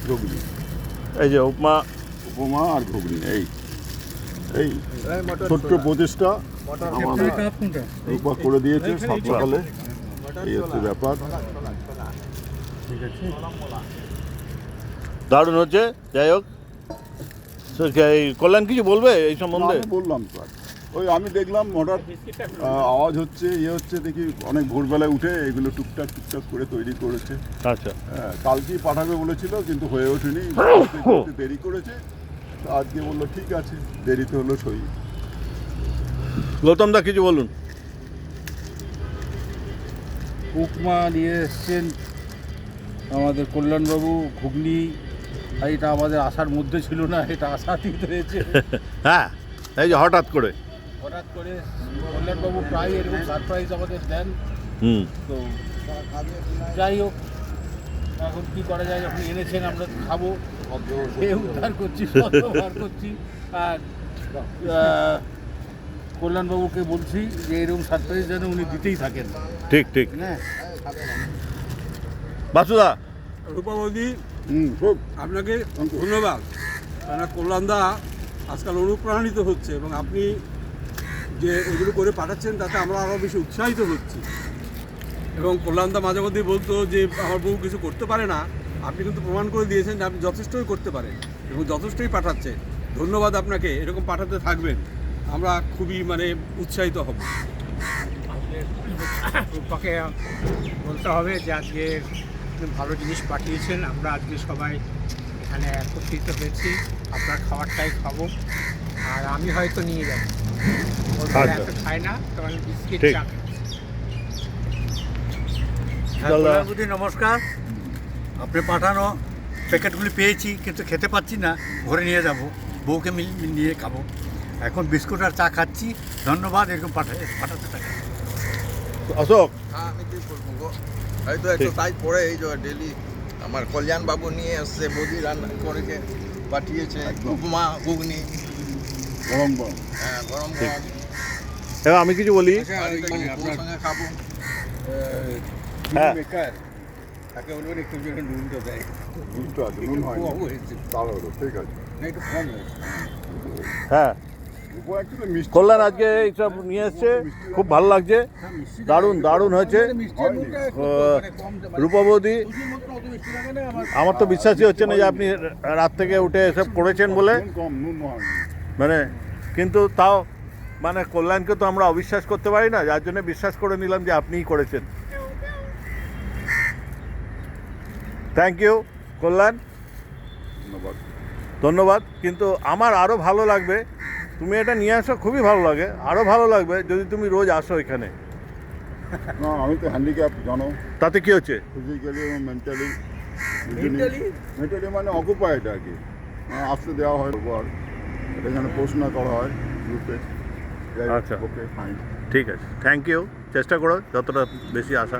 ঘুগনি, এই যে উপমা উপমা আর ঘুগনি। এই এই ছোট্ট প্রচেষ্টা আমাদের রূপা করে দিয়েছে সকালে। এই হচ্ছে ব্যাপার। দারুণ হচ্ছে। যাই হোক, এই কল্যাণ কিছু বলবে এই সম্বন্ধে? আমি বললাম তো, ওই আমি দেখলাম হঠাৎ আওয়াজ হচ্ছে, হচ্ছে, দেখি অনেক ভোরবেলায় উঠে এগুলো টুকটাক টুকটাক করে তৈরি করেছে। আচ্ছা, কালকেই পাঠাবে বলেছিল কিন্তু হয়ে ওঠেনি, দেরি করেছে। আজকে বললো ঠিক আছে, দেরিতে হলো সই। গৌতম দা কিছু বলুন। উপমা নিয়ে এসছেন আমাদের কল্যাণবাবু, ঘুগনি। এটা আমাদের আশার মধ্যে ছিল না, এটা আশাতীত হয়েছে। হ্যাঁ, এই যে হঠাৎ করে কল্যাণবাবু প্রায় এরকম সারপ্রাইজ আমাদের দেন। তো যাই হোক, এখন কি করা যায়, যখন এনেছেন আমরা খাবো, খেয়ে উদ্ধার করছি, উদ্ধার করছি। আর কল্যাণবাবুকে বলছি যে এরকম সারপ্রাইজ যেন উনি দিতেই থাকেন। ঠিক ঠিক। হ্যাঁ, বাসুদা, রূপা বৌদি, আপনাকে ধন্যবাদ। কেননা কল্যাণদা আজকাল অনুপ্রাণিত হচ্ছে এবং আপনি যে এগুলো করে পাঠাচ্ছেন তাতে আমরা আরও বেশি উৎসাহিত হচ্ছি। এবং কল্যাণদা মাঝে মধ্যেই বলতো যে আমার বউ কিছু করতে পারে না, আপনি কিন্তু প্রমাণ করে দিয়েছেন যে আপনি যথেষ্টই করতে পারেন এবং যথেষ্টই পাঠাচ্ছেন। ধন্যবাদ আপনাকে, এরকম পাঠাতে থাকবেন, আমরা খুবই উৎসাহিত হব। রূপাকে বলতে হবে যে আজকে ভালো জিনিস পাঠিয়েছেন। আমরা আজকে সবাই এখানে একত্রিত হয়েছি, আপনার খাবারটাই খাবো। আর আমি হয়তো নিয়ে যাবো, এত খাই না, তখন বিস্কিট চা। কল্যাণবতী নমস্কার। আপনি পাঠানো প্যাকেটগুলি পেয়েছি কিন্তু খেতে পাচ্ছি না, ঘরে নিয়ে যাব, বউকে নিয়ে খাবো। এখন বিস্কুট আর চা খাচ্ছি। ধন্যবাদ, এরকম পাঠাতে থাকি। অশোক, আমি কি বলবো গো, হয়তো একটু তাই পরে এই যে ডেলি আমার কল্যাণ বাবু নিয়ে এসছে, বৌদি রান্না করে পাঠিয়েছে, উপমা ঘুগনি গরম গরম। হ্যাঁ, গরম গরম। এবার আমি কিছু বলি। বউর সঙ্গে খাবো। হ্যাঁ, তাকে বলবেন একটু যেন নুনটা দেয়। দুধটা আছে, নুন হয় কম হয়েছে, তাহলে হলো ঠিক আছে। না একটু কম হয়েছে। হ্যাঁ, উপর actually মিষ্টি কল্যাণ আজকে এইসব নিয়ে এসছে, খুব ভালো লাগছে। দারুণ দারুণ হয়েছে। রূপা বৌদি, আমার তো বিশ্বাসই হচ্ছে না যে আপনি রাত থেকে উঠে এসব করেছেন বলে। নুন কম, নুন হয়। মানে কিন্তু তাও কল্যাণকে তো আমরা অবিশ্বাস করতে পারি না, যার জন্য বিশ্বাস করে নিলাম যে আপনিই করেছেন। থ্যাংক ইউ কল্যাণ, ধন্যবাদ। ধন্যবাদ। কিন্তু আমার আরও ভালো লাগবে, তুমি এটা নিয়ে আসো, খুবই ভালো লাগে। আরও ভালো লাগবে যদি তুমি রোজ আসো এখানে। না, আমি তো হ্যান্ডিক্যাপ জানো, তাতে কি হচ্ছে? ফিজিক্যালি এবং মেন্টালি। মেন্টালি মানে অকুপাইড আর কি, আসতে দেওয়া হয়। আর এটা যেন পোস্ট না করা হয় গ্রুপে। আচ্ছা, ওকে, ফাইন। ঠিক আছে, থ্যাংক ইউ। চেষ্টা করো যতটা বেশি আসা।